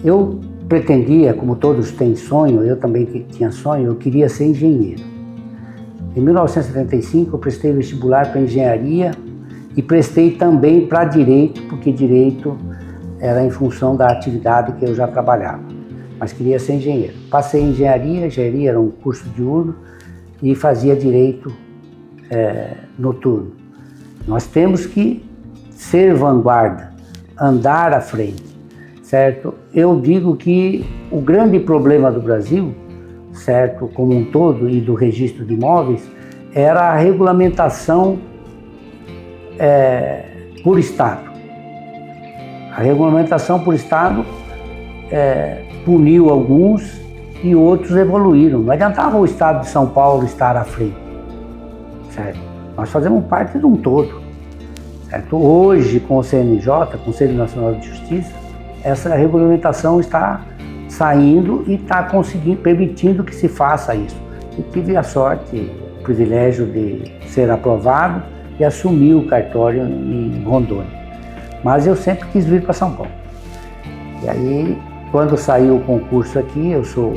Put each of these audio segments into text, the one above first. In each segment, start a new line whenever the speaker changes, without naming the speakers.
Eu pretendia, como todos têm sonho, eu também tinha sonho, eu queria ser engenheiro. Em 1975 eu prestei vestibular para engenharia e prestei também para direito, porque direito era em função da atividade que eu já trabalhava, mas queria ser engenheiro. Passei em engenharia era um curso diurno e fazia direito noturno. Nós temos que ser vanguarda, andar à frente. Certo? Eu digo que o grande problema do Brasil, certo, como um todo, e do registro de imóveis, era a regulamentação por Estado. A regulamentação por Estado puniu alguns e outros evoluíram. Não adiantava o Estado de São Paulo estar à frente, certo? Nós fazemos parte de um todo, certo? Hoje, com o CNJ, Conselho Nacional de Justiça, essa regulamentação está saindo e está permitindo que se faça isso. Eu tive a sorte, o privilégio de ser aprovado e assumir o cartório em Rondônia. Mas eu sempre quis vir para São Paulo. E aí, quando saiu o concurso aqui, eu sou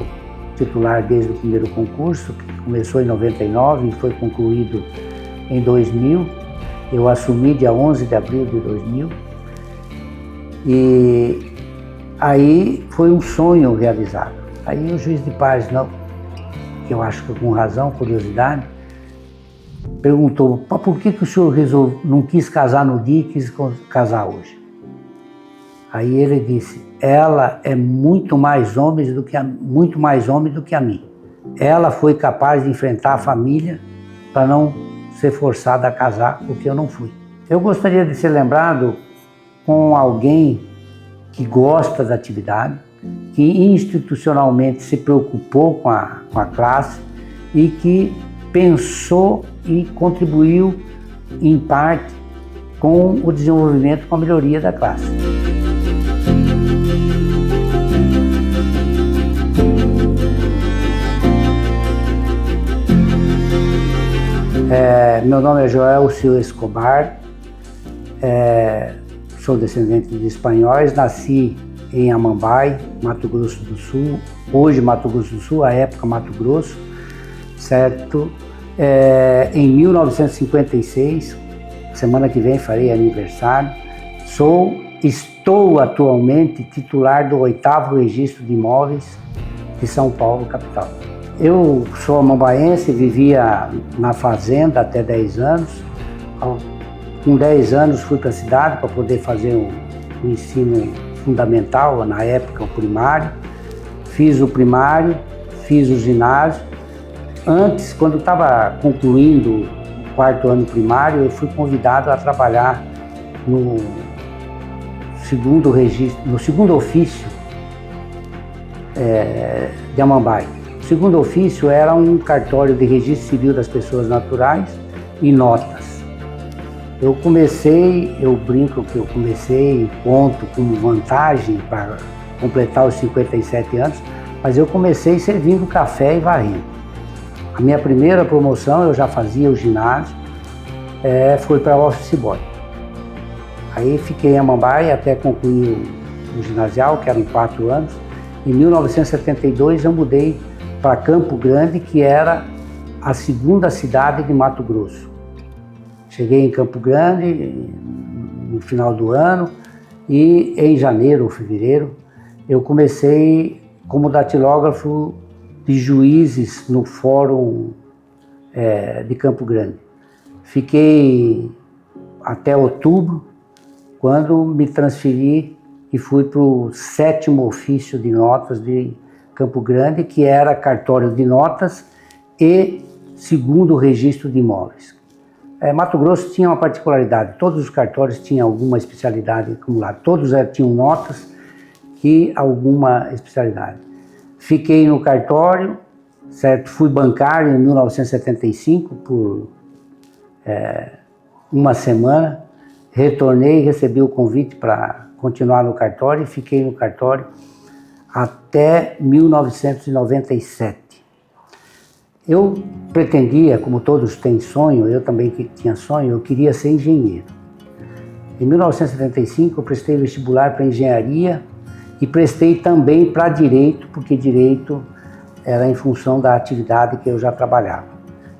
titular desde o primeiro concurso, que começou em 99 e foi concluído em 2000. Eu assumi dia 11 de abril de 2000. E aí foi um sonho realizado. Aí o juiz de paz, que eu acho que com razão, curiosidade, perguntou: por que o senhor não quis casar no dia e quis casar hoje? Aí ele disse: ela é muito mais homem do que a mim. Ela foi capaz de enfrentar a família para não ser forçada a casar, porque eu não fui. Eu gostaria de ser lembrado com alguém que gosta da atividade, que institucionalmente se preocupou com a classe e que pensou e contribuiu, em parte, com o desenvolvimento, com a melhoria da classe. Meu nome é Joel Silva Escobar. Sou descendente de espanhóis, nasci em Amambai, Mato Grosso do Sul, hoje Mato Grosso do Sul, à época Mato Grosso, certo? Em 1956, semana que vem farei aniversário, estou atualmente titular do 8º Registro de Imóveis de São Paulo, capital. Eu sou amambaense, vivia na fazenda até 10 anos, com 10 anos fui para a cidade para poder fazer um ensino fundamental, na época o primário. Fiz o primário, fiz o ginásio. Antes, quando estava concluindo o 4º ano primário, eu fui convidado a trabalhar no segundo ofício de Amambai. O segundo ofício era um cartório de registro civil das pessoas naturais e notas. Eu brinco que eu comecei e conto como vantagem para completar os 57 anos, mas eu comecei servindo café e varrendo. A minha primeira promoção, eu já fazia o ginásio, foi para office boy. Aí fiquei em Amambai até concluir o ginasial, que eram 4 anos. Em 1972 eu mudei para Campo Grande, que era a segunda cidade de Mato Grosso. Cheguei em Campo Grande no final do ano e em janeiro ou fevereiro eu comecei como datilógrafo de juízes no Fórum de Campo Grande. Fiquei até outubro, quando me transferi e fui para o 7º ofício de notas de Campo Grande, que era cartório de notas e segundo registro de imóveis. Mato Grosso tinha uma particularidade, todos os cartórios tinham alguma especialidade acumulada, todos tinham notas e alguma especialidade. Fiquei no cartório, certo? Fui bancário em 1975 por uma semana, retornei, recebi o convite para continuar no cartório e fiquei no cartório até 1997. Eu pretendia, como todos têm sonho, eu também tinha sonho, eu queria ser engenheiro. Em 1975 eu prestei vestibular para engenharia e prestei também para direito, porque direito era em função da atividade que eu já trabalhava,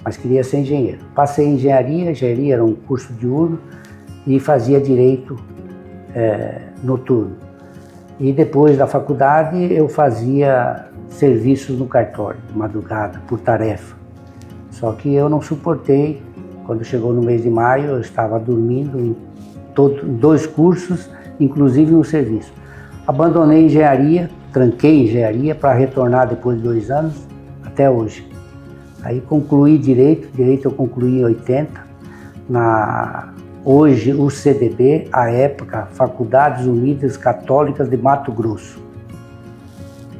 mas queria ser engenheiro. Passei em engenharia era um curso diurno e fazia direito noturno. E depois da faculdade eu fazia serviços no cartório, de madrugada, por tarefa. Só que eu não suportei, quando chegou no mês de maio eu estava dormindo em 2 cursos, inclusive um serviço. Abandonei engenharia, tranquei engenharia para retornar depois de 2 anos, até hoje. Aí concluí direito eu concluí em 80, hoje o CDB, à época, Faculdades Unidas Católicas de Mato Grosso.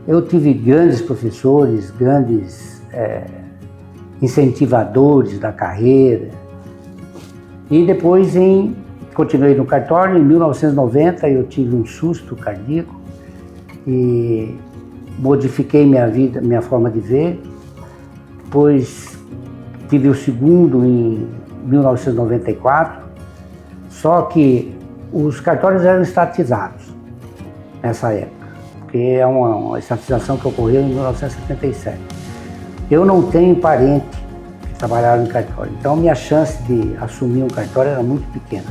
Eu tive grandes professores, grandes incentivadores da carreira. E depois continuei no cartório. Em 1990 eu tive um susto cardíaco e modifiquei minha vida, minha forma de ver. Depois tive o segundo em 1994, só que os cartórios eram estatizados nessa época, porque é uma estatização que ocorreu em 1977. Eu não tenho parente que trabalharam em cartório, então minha chance de assumir um cartório era muito pequena.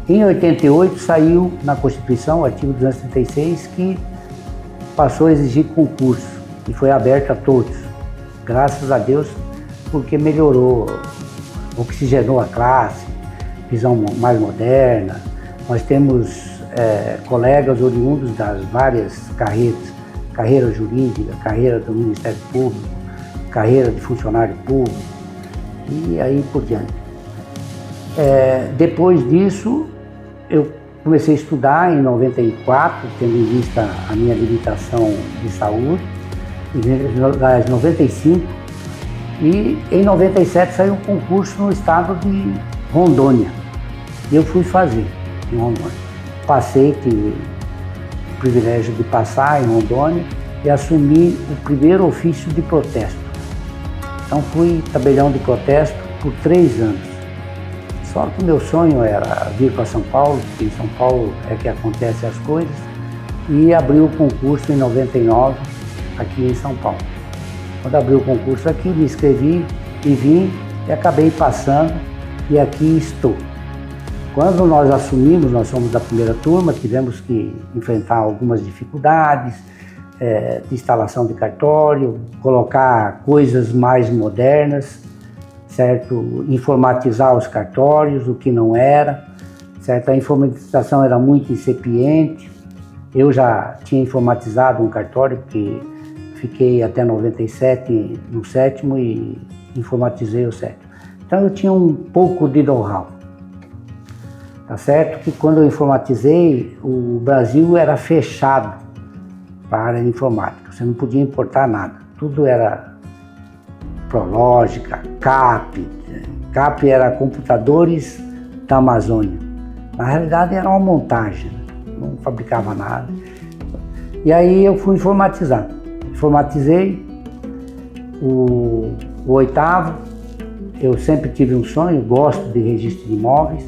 Em 88 saiu na Constituição o artigo 236 que passou a exigir concurso e foi aberto a todos, graças a Deus, porque melhorou, oxigenou a classe, visão mais moderna. Nós temos colegas oriundos das várias carreiras, carreira jurídica, carreira do Ministério Público, carreira de funcionário público e aí por diante. Depois disso, eu comecei a estudar em 94, tendo em vista a minha habilitação de saúde, em 95, e em 97 saiu um concurso no estado de Rondônia. Eu fui fazer em Rondônia. Passei, tive o privilégio de passar em Rondônia e assumi o primeiro ofício de protesto. Então fui tabelião de protesto por 3 anos. Só que o meu sonho era vir para São Paulo, porque em São Paulo é que acontecem as coisas, e abri o concurso em 99 aqui em São Paulo. Quando abri o concurso aqui, me inscrevi e vim e acabei passando e aqui estou. Quando nós assumimos, nós somos da primeira turma, tivemos que enfrentar algumas dificuldades de instalação de cartório, colocar coisas mais modernas, certo? Informatizar os cartórios, o que não era, certo? A informatização era muito incipiente. Eu já tinha informatizado um cartório, porque fiquei até 97 no 7º e informatizei o 7º. Então eu tinha um pouco de know-how. Tá certo que quando eu informatizei, o Brasil era fechado para a área de informática. Você não podia importar nada. Tudo era Prológica, CAP. CAP era computadores da Amazônia. Na realidade era uma montagem, não fabricava nada. E aí eu fui informatizar. Informatizei o 8º. Eu sempre tive um sonho, gosto de registro de imóveis,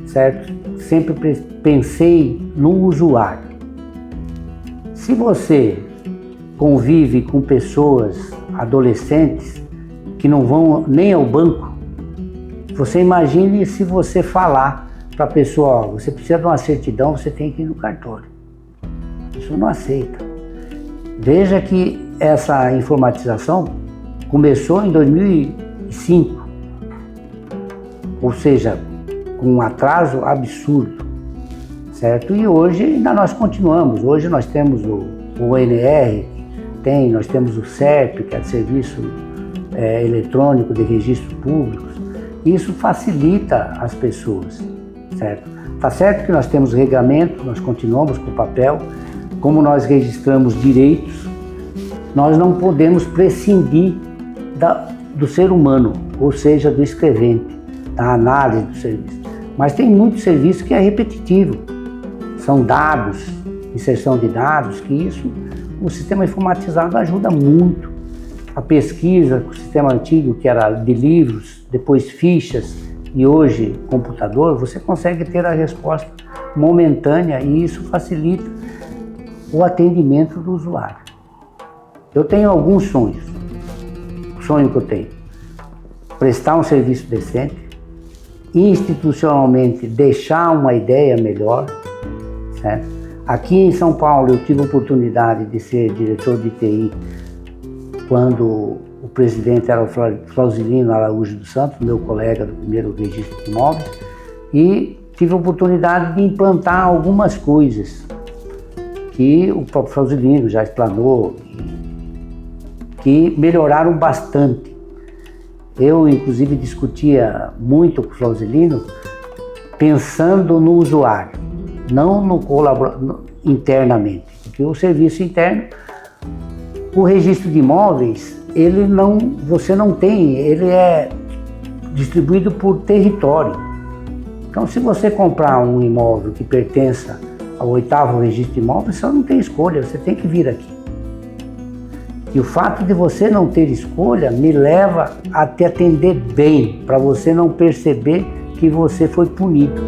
certo? Sempre pensei no usuário. Se você convive com pessoas adolescentes que não vão nem ao banco, você imagine se você falar para a pessoa, você precisa de uma certidão, você tem que ir no cartório. Isso não aceita. Veja que essa informatização começou em 2005, ou seja, com um atraso absurdo, certo? E hoje ainda nós continuamos. Hoje nós temos o ONR, nós temos o SERP, que é o Serviço Eletrônico de Registros Públicos. Isso facilita as pessoas, certo? Tá certo que nós temos regramento, nós continuamos com o papel, como nós registramos direitos, nós não podemos prescindir do ser humano, ou seja, do escrevente, da análise do serviço. Mas tem muito serviço que é repetitivo, são dados, inserção de dados, que isso, o sistema informatizado ajuda muito, a pesquisa, o sistema antigo que era de livros, depois fichas e hoje computador, você consegue ter a resposta momentânea e isso facilita o atendimento do usuário. Eu tenho alguns sonhos. O sonho que eu tenho: prestar um serviço decente, institucionalmente deixar uma ideia melhor, certo? Aqui em São Paulo eu tive a oportunidade de ser diretor de TI quando o presidente era o Flausilino Araújo dos Santos, meu colega do primeiro registro de imóveis, e tive a oportunidade de implantar algumas coisas que o próprio Flausilino já explanou, que melhoraram bastante. Eu, inclusive, discutia muito com o Flausilino pensando no usuário, não no colaborador internamente, porque o serviço interno, o registro de imóveis, você não tem, ele é distribuído por território. Então, se você comprar um imóvel que pertença ao 8º registro de imóveis, você não tem escolha, você tem que vir aqui. E o fato de você não ter escolha me leva a te atender bem, para você não perceber que você foi punido.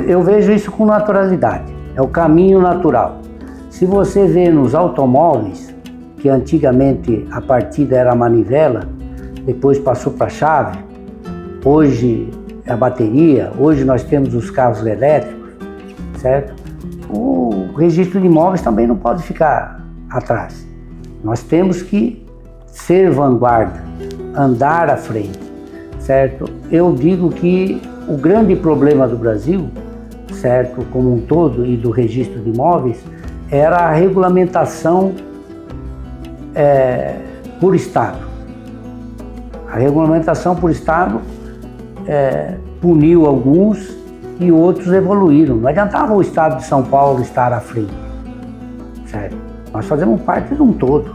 Eu vejo isso com naturalidade, é o caminho natural. Se você vê nos automóveis, que antigamente a partida era a manivela, depois passou para a chave, hoje é a bateria, hoje nós temos os carros elétricos, certo? O registro de imóveis também não pode ficar atrás. Nós temos que ser vanguarda, andar à frente, certo? Eu digo que o grande problema do Brasil, certo, como um todo, e do registro de imóveis, era a regulamentação por Estado. A regulamentação por Estado puniu alguns e outros evoluíram. Não adiantava o Estado de São Paulo estar à frente, certo? Nós fazemos parte de um todo,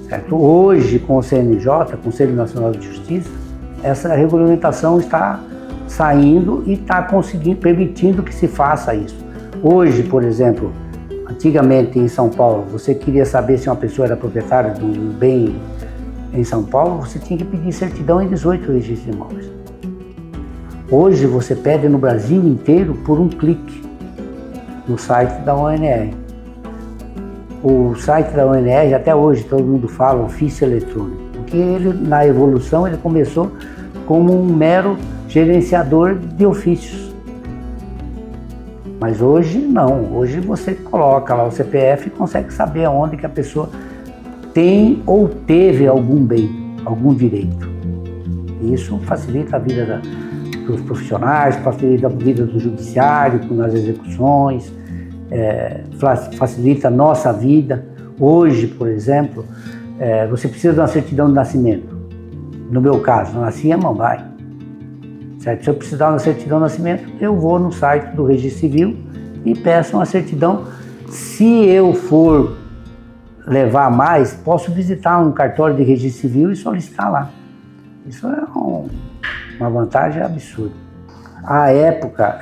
certo? Hoje, com o CNJ, Conselho Nacional de Justiça, essa regulamentação está saindo e está permitindo que se faça isso. Hoje, por exemplo, antigamente em São Paulo, você queria saber se uma pessoa era proprietária de um bem em São Paulo, você tinha que pedir certidão em 18 registros de imóveis. Hoje você pede no Brasil inteiro por um clique no site da ONR. O site da ONR, até hoje todo mundo fala ofício eletrônico, porque ele, na evolução, ele começou como um mero gerenciador de ofícios. Mas hoje não, hoje você coloca lá o CPF e consegue saber aonde que a pessoa tem ou teve algum bem, algum direito. Isso facilita a vida dos profissionais, facilita a vida do judiciário nas execuções, facilita a nossa vida. Hoje, por exemplo, você precisa de uma certidão de nascimento. No meu caso, eu nasci em Amambai. Certo? Se eu precisar de uma certidão de nascimento, eu vou no site do Registro Civil e peço uma certidão. Se eu for levar mais, posso visitar um cartório de registro civil e solicitar lá. Isso é uma vantagem absurda. À época,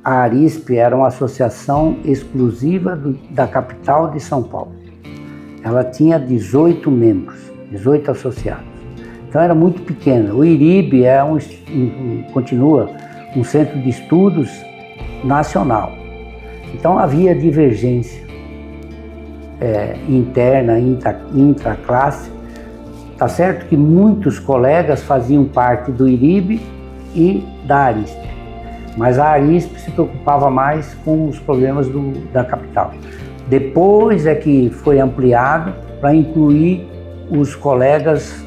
a Arisp era uma associação exclusiva da capital de São Paulo. Ela tinha 18 membros, 18 associados. Então era muito pequena. O IRIB continua um centro de estudos nacional. Então havia divergência interna, intraclasse. Tá certo que muitos colegas faziam parte do IRIB e da Arisp, mas a Arisp se preocupava mais com os problemas da capital. Depois é que foi ampliado para incluir os colegas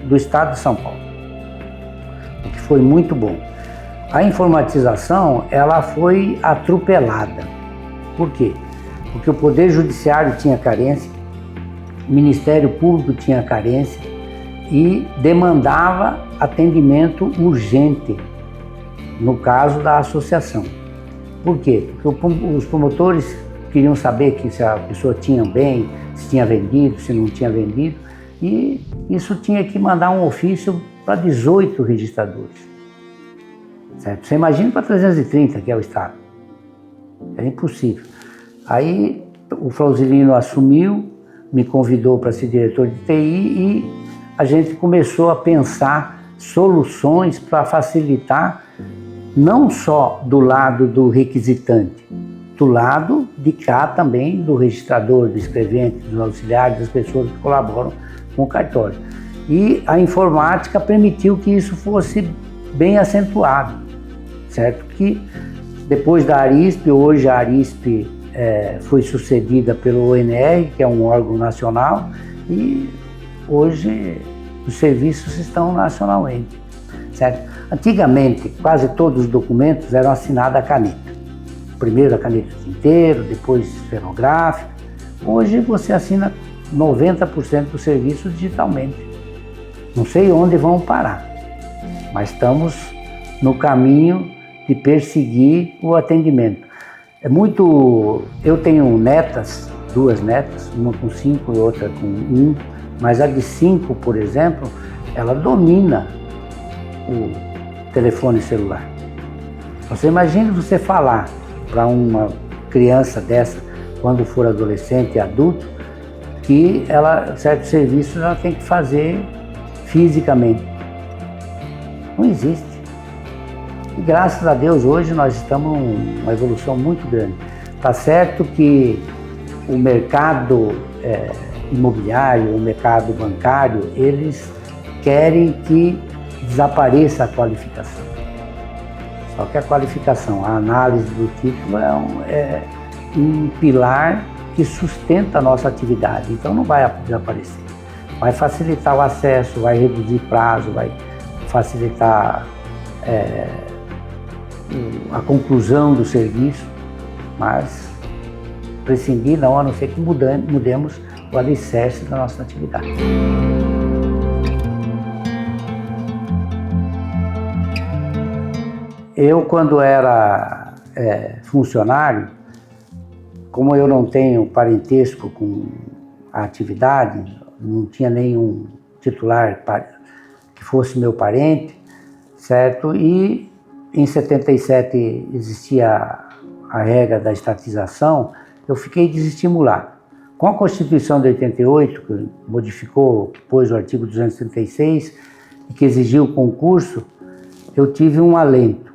do estado de São Paulo, o que foi muito bom. A informatização, ela foi atropelada. Por quê? Porque o Poder Judiciário tinha carência, o Ministério Público tinha carência e demandava atendimento urgente, no caso da associação. Por quê? Porque os promotores queriam saber se a pessoa tinha bem, se tinha vendido, se não tinha vendido, e isso tinha que mandar um ofício para 18 registradores. Certo? Você imagina para 330, que é o Estado. era impossível. Aí o Flauzilino assumiu, me convidou para ser diretor de TI e a gente começou a pensar soluções para facilitar não só do lado do requisitante, do lado de cá também do registrador, do escrevente, dos auxiliares, das pessoas que colaboram com o cartório. E a informática permitiu que isso fosse bem acentuado, certo? Que depois da Arisp, hoje a Arisp foi sucedida pelo ONR, que é um órgão nacional, e hoje os serviços estão nacionalmente, certo? Antigamente, quase todos os documentos eram assinados a caneta. Primeiro a caneta tinteiro, depois esferográfica. Hoje você assina 90% dos serviços digitalmente. Não sei onde vão parar, mas estamos no caminho de perseguir o atendimento. Eu tenho netas, 2 netas, uma com 5 e outra com 1, mas a de 5, por exemplo, ela domina o telefone celular. Você imagina você falar para uma criança dessa, quando for adolescente e adulto, que certos serviços ela tem que fazer fisicamente. Não existe. E graças a Deus hoje nós estamos numa evolução muito grande. Está certo que o mercado imobiliário, o mercado bancário, eles querem que desapareça a qualificação. Só que a qualificação, a análise do título é um pilar que sustenta a nossa atividade, então não vai desaparecer. Vai facilitar o acesso, vai reduzir prazo, vai facilitar a conclusão do serviço, mas prescindir não, a não ser que mudemos o alicerce da nossa atividade. Eu, quando era funcionário, como eu não tenho parentesco com a atividade, não tinha nenhum titular que fosse meu parente, certo? E em 77 existia a regra da estatização, eu fiquei desestimulado. Com a Constituição de 88, que modificou, que pôs o artigo 236 e que exigiu o concurso, eu tive um alento.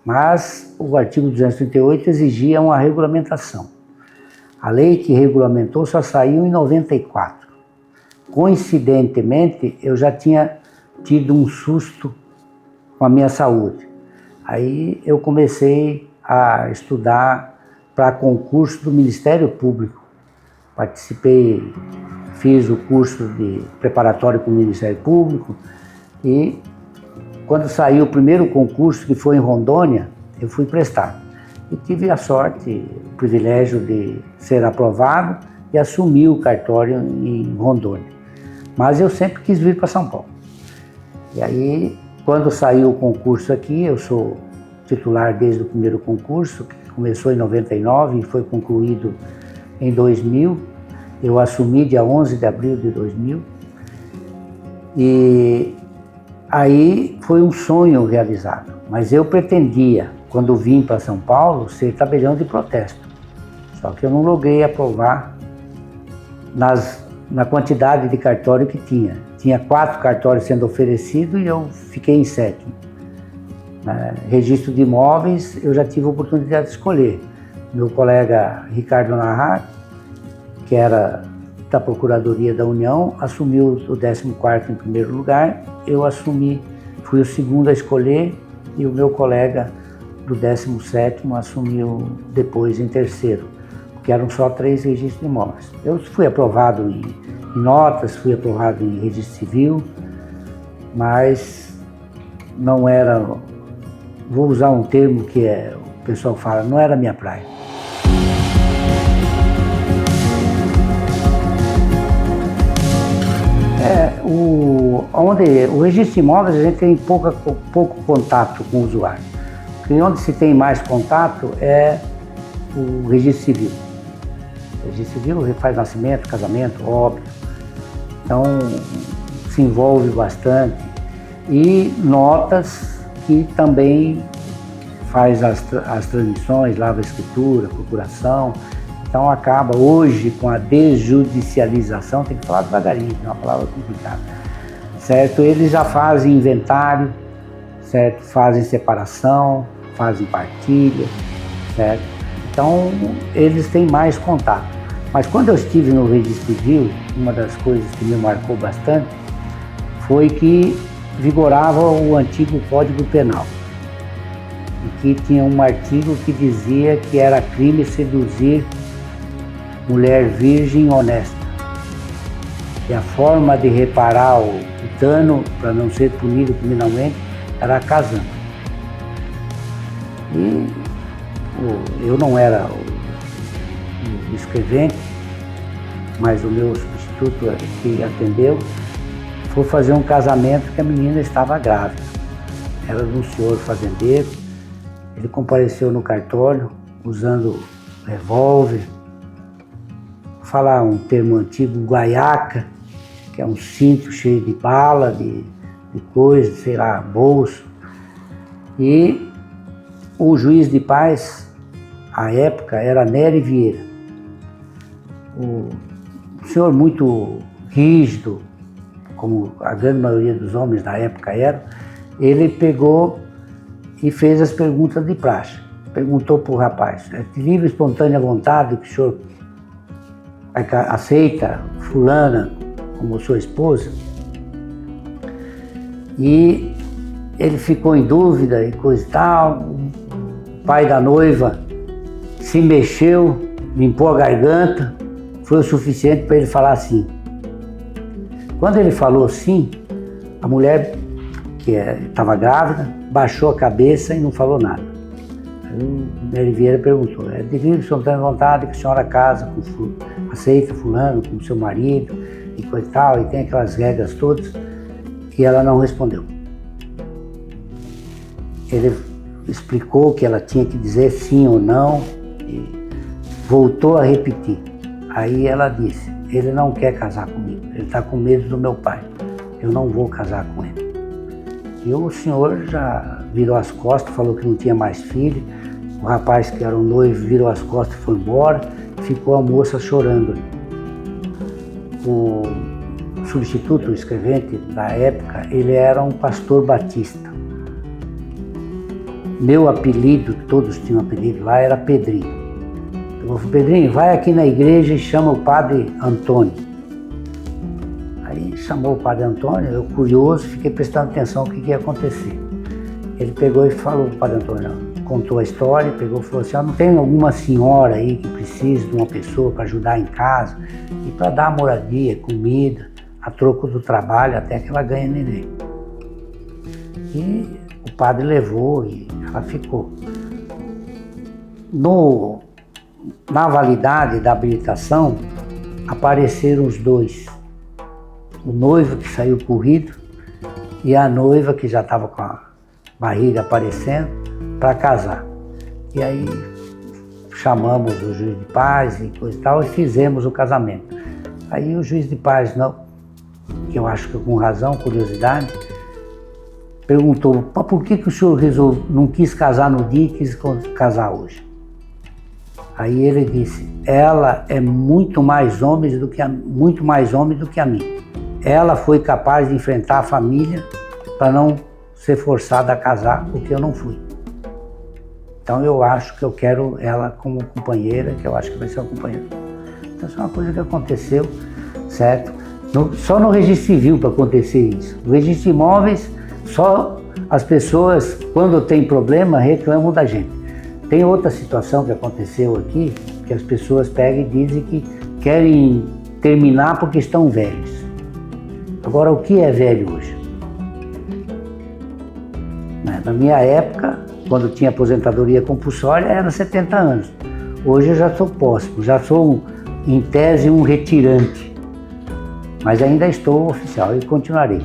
Mas o artigo 238 exigia uma regulamentação. A lei que regulamentou só saiu em 94. Coincidentemente, eu já tinha tido um susto com a minha saúde. Aí eu comecei a estudar para concurso do Ministério Público. Participei, fiz o curso de preparatório com o Ministério Público e quando saiu o primeiro concurso, que foi em Rondônia, eu fui prestar. E tive a sorte, o privilégio de ser aprovado e assumir o cartório em Rondônia. Mas eu sempre quis vir para São Paulo. E aí, quando saiu o concurso aqui, eu sou titular desde o primeiro concurso, que começou em 99 e foi concluído em 2000. Eu assumi dia 11 de abril de 2000. E aí foi um sonho realizado, mas eu pretendia, quando vim para São Paulo, ser tabelião de protesto. Só que eu não logrei aprovar na quantidade de cartório que tinha. Tinha 4 cartórios sendo oferecidos e eu fiquei em 7º. Registro de imóveis, eu já tive a oportunidade de escolher. Meu colega Ricardo Narra, que era da Procuradoria da União, assumiu o 14º em primeiro lugar, eu assumi, fui o segundo a escolher e o meu colega do 17º assumiu depois em terceiro, porque eram só 3 registros de imóveis. Eu fui aprovado em notas, fui aprovado em registro civil, mas não era, vou usar um termo que o pessoal fala, não era minha praia. O registro de imóveis a gente tem pouco contato com o usuário. Porque onde se tem mais contato é o registro civil. O registro civil faz nascimento, casamento, óbito. Então se envolve bastante. E notas que também faz as transmissões, lava a escritura, procuração. Então acaba hoje com a desjudicialização, tem que falar devagarinho, é uma palavra complicada, certo? Eles já fazem inventário, certo? Fazem separação, fazem partilha, certo? Então eles têm mais contato. Mas quando eu estive no Registro Civil, uma das coisas que me marcou bastante foi que vigorava o antigo Código Penal, e que tinha um artigo que dizia que era crime seduzir mulher virgem honesta. E a forma de reparar o dano para não ser punido criminalmente era casando. E eu não era o escrevente, mas o meu substituto que atendeu foi fazer um casamento que a menina estava grávida. Era de um senhor fazendeiro. Ele compareceu no cartório usando revólver, falar um termo antigo, guaiaca, que é um cinto cheio de bala, de coisa, sei lá, bolso. E o juiz de paz, à época, era Nery Vieira. Um senhor muito rígido, como a grande maioria dos homens da época eram. Ele pegou e fez as perguntas de praxe. Perguntou para o rapaz: é de livre e espontânea vontade que o senhor aceita fulana como sua esposa? E ele ficou em dúvida e coisa e tal. O pai da noiva se mexeu, limpou a garganta, foi o suficiente para ele falar sim. Quando ele falou sim, a mulher, que estava grávida, baixou a cabeça e não falou nada. Aí o Nery Vieira perguntou: é de livre e espontânea vontade que a senhora casa aceita fulano como seu marido e coisa e tal, e tem aquelas regras todas, e ela não respondeu. Ele explicou que ela tinha que dizer sim ou não e voltou a repetir. Aí ela disse: ele não quer casar comigo, ele está com medo do meu pai, eu não vou casar com ele. E o senhor já virou as costas, falou que não tinha mais filho. O rapaz que era o noivo virou as costas e foi embora. Ficou a moça chorando. O substituto, o escrevente da época, ele era um pastor batista. Meu apelido, todos tinham apelido lá, era Pedrinho. Eu falei: Pedrinho, vai aqui na igreja e chama o padre Antônio. Aí chamou o padre Antônio, eu curioso, fiquei prestando atenção no que ia acontecer. Ele pegou e falou para o padre Antônio, contou a história, pegou e falou assim: não tem alguma senhora aí que precisa de uma pessoa para ajudar em casa e para dar moradia, comida, a troco do trabalho, até que ela ganhe neném. E o padre levou e ela ficou. Na validade da habilitação, apareceram os dois. O noivo que saiu corrido e a noiva que já estava com a barriga aparecendo para casar. E aí chamamos o juiz de paz e coisa e tal e fizemos o casamento. Aí o juiz de paz, não, que eu acho que com razão, curiosidade, perguntou: por que o senhor não quis casar no dia e quis casar hoje? Aí ele disse: ela é muito mais homem do que a mim. Ela foi capaz de enfrentar a família para não ser forçada a casar, o que eu não fui. Então eu acho que eu quero ela como companheira, que eu acho que vai ser uma companheira. Então isso é uma coisa que aconteceu, certo? Só no registro civil para acontecer isso. No registro de imóveis, só as pessoas, quando tem problema, reclamam da gente. Tem outra situação que aconteceu aqui, que as pessoas pegam e dizem que querem terminar porque estão velhos. Agora, o que é velho hoje? Na minha época, quando tinha aposentadoria compulsória, era 70 anos. Hoje eu já sou próximo, já sou, em tese, um retirante. Mas ainda estou oficial e continuarei.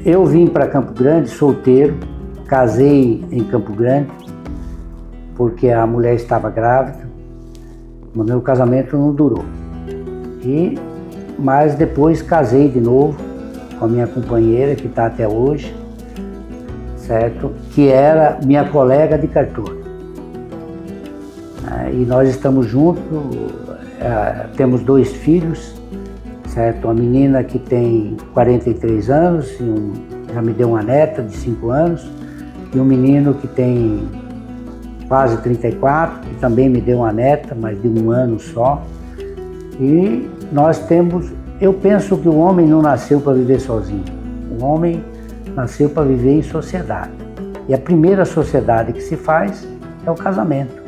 Eu vim para Campo Grande solteiro, casei em Campo Grande, porque a mulher estava grávida, mas meu casamento não durou. E mas depois casei de novo com a minha companheira, que está até hoje, certo? Que era minha colega de cartório. E nós estamos juntos, temos 2 filhos, certo? Uma menina que tem 43 anos, já me deu uma neta de 5 anos, e um menino que tem quase 34, que também me deu uma neta, mas de 1 ano só. E nós temos, eu penso que o homem não nasceu para viver sozinho, o homem nasceu para viver em sociedade. E a primeira sociedade que se faz é o casamento.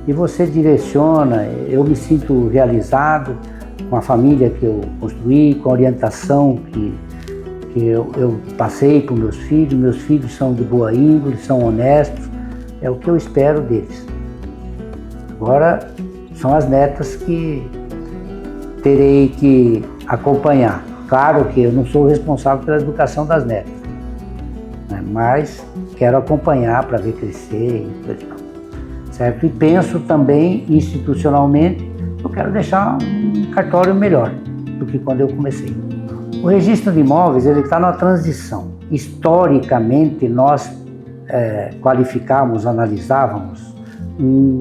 E você direciona, eu me sinto realizado com a família que eu construí, com a orientação que eu passei para os meus filhos são de boa índole, são honestos, é o que eu espero deles. Agora são as netas que terei que acompanhar. Claro que eu não sou responsável pela educação das netas, né? Mas quero acompanhar para ver crescer e coisa e tal. Certo? E penso também institucionalmente, eu quero deixar um cartório melhor do que quando eu comecei. O registro de imóveis ele está na transição. Historicamente nós qualificávamos, analisávamos um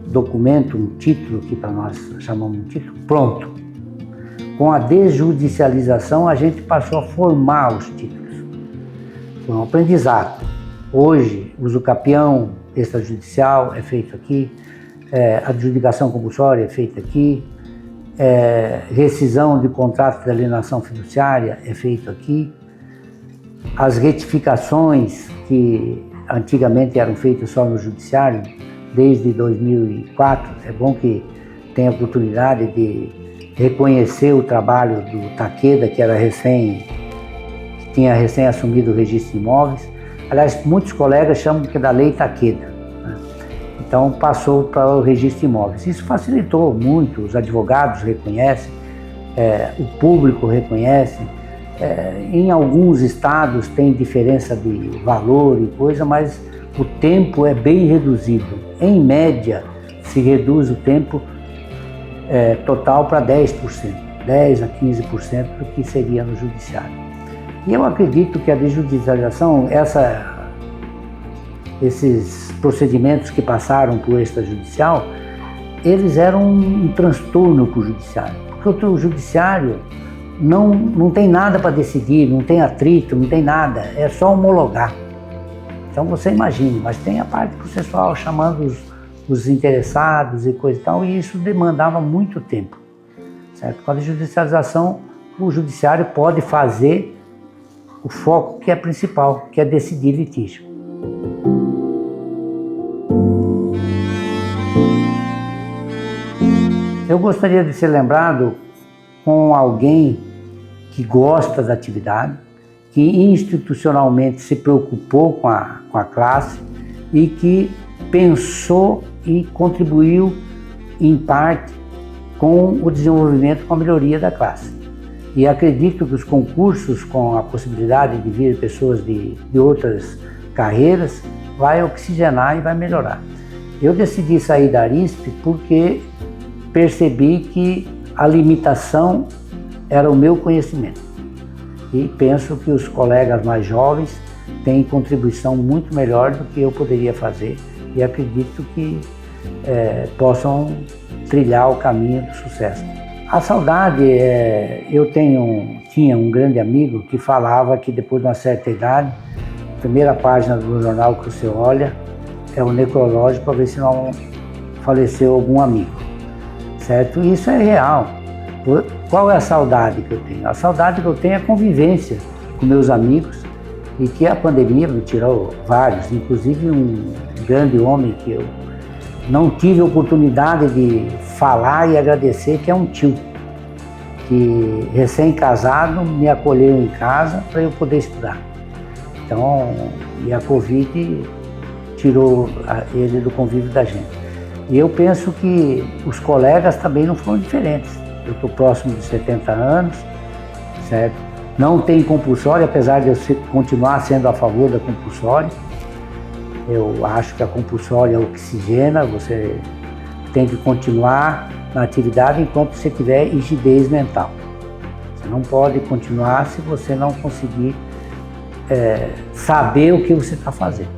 documento, um título, que para nós chamamos de título, pronto. Com a desjudicialização a gente passou a formar os títulos. Foi um aprendizado. Hoje, uso capião extrajudicial é feito aqui, adjudicação compulsória é feita aqui, rescisão de contrato de alienação fiduciária é feito aqui, as retificações que antigamente eram feitas só no judiciário, desde 2004, é bom que tenha a oportunidade de reconhecer o trabalho do Takeda, que tinha recém assumido o registro de imóveis. Aliás, muitos colegas chamam que da lei Takeda, né? Então passou para o registro de imóveis. Isso facilitou muito, os advogados reconhecem, o público reconhece. Em alguns estados tem diferença de valor e coisa, mas o tempo é bem reduzido. Em média, se reduz o tempo total para 10%, 10% a 15% do que seria no judiciário. E eu acredito que a desjudicialização, esses procedimentos que passaram por extrajudicial, eles eram um transtorno para o judiciário. Porque o judiciário não tem nada para decidir, não tem atrito, não tem nada, é só homologar. Então você imagine, mas tem a parte processual chamando os interessados e coisa e tal, e isso demandava muito tempo, certo? Com a judicialização, o judiciário pode fazer o foco que é principal, que é decidir litígio. Eu gostaria de ser lembrado com alguém que gosta da atividade, que institucionalmente se preocupou com a classe e que pensou e contribuiu em parte com o desenvolvimento, com a melhoria da classe. E acredito que os concursos, com a possibilidade de vir pessoas de outras carreiras, vai oxigenar e vai melhorar. Eu decidi sair da Arisp porque percebi que a limitação era o meu conhecimento. E penso que os colegas mais jovens têm contribuição muito melhor do que eu poderia fazer. E acredito que possam trilhar o caminho do sucesso. A saudade, eu tinha um grande amigo que falava que depois de uma certa idade, a primeira página do jornal que você olha é o necrológico para ver se não faleceu algum amigo, certo? E isso é real. Qual é a saudade que eu tenho? A saudade que eu tenho é a convivência com meus amigos e que a pandemia me tirou vários, inclusive um grande homem que eu não tive oportunidade de falar e agradecer, que é um tio, que recém-casado me acolheu em casa para eu poder estudar. Então, e a Covid tirou ele do convívio da gente. E eu penso que os colegas também não foram diferentes. Eu estou próximo de 70 anos, certo? Não tem compulsória, apesar de eu continuar sendo a favor da compulsória. Eu acho que a compulsória oxigena, você tem que continuar na atividade enquanto você tiver rigidez mental. Você não pode continuar se você não conseguir saber o que você está fazendo.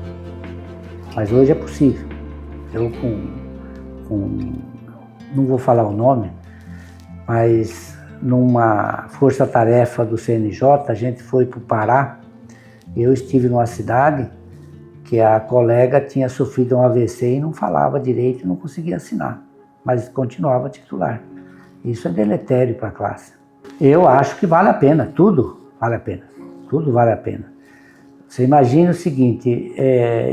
Mas hoje é possível. Eu não vou falar o nome, mas numa força-tarefa do CNJ, a gente foi para o Pará. Eu estive numa cidade que a colega tinha sofrido um AVC e não falava direito e não conseguia assinar, mas continuava titular. Isso é deletério para a classe. Eu acho que vale a pena, tudo vale a pena, tudo vale a pena. Você imagina o seguinte,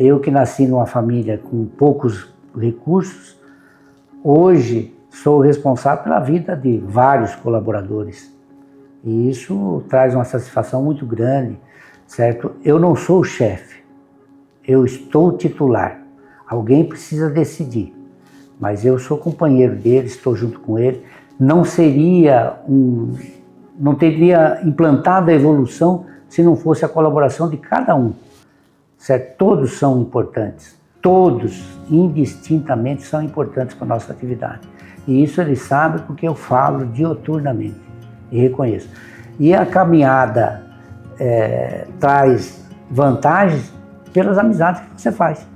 eu que nasci numa família com poucos recursos, hoje sou responsável pela vida de vários colaboradores. E isso traz uma satisfação muito grande, certo? Eu não sou o chefe, eu estou titular. Alguém precisa decidir, mas eu sou companheiro dele, estou junto com ele. Não teria implantado a evolução se não fosse a colaboração de cada um, certo? Todos são importantes, todos, indistintamente, são importantes para a nossa atividade. E isso ele sabe porque eu falo dioturnamente e reconheço. E a caminhada traz vantagens pelas amizades que você faz.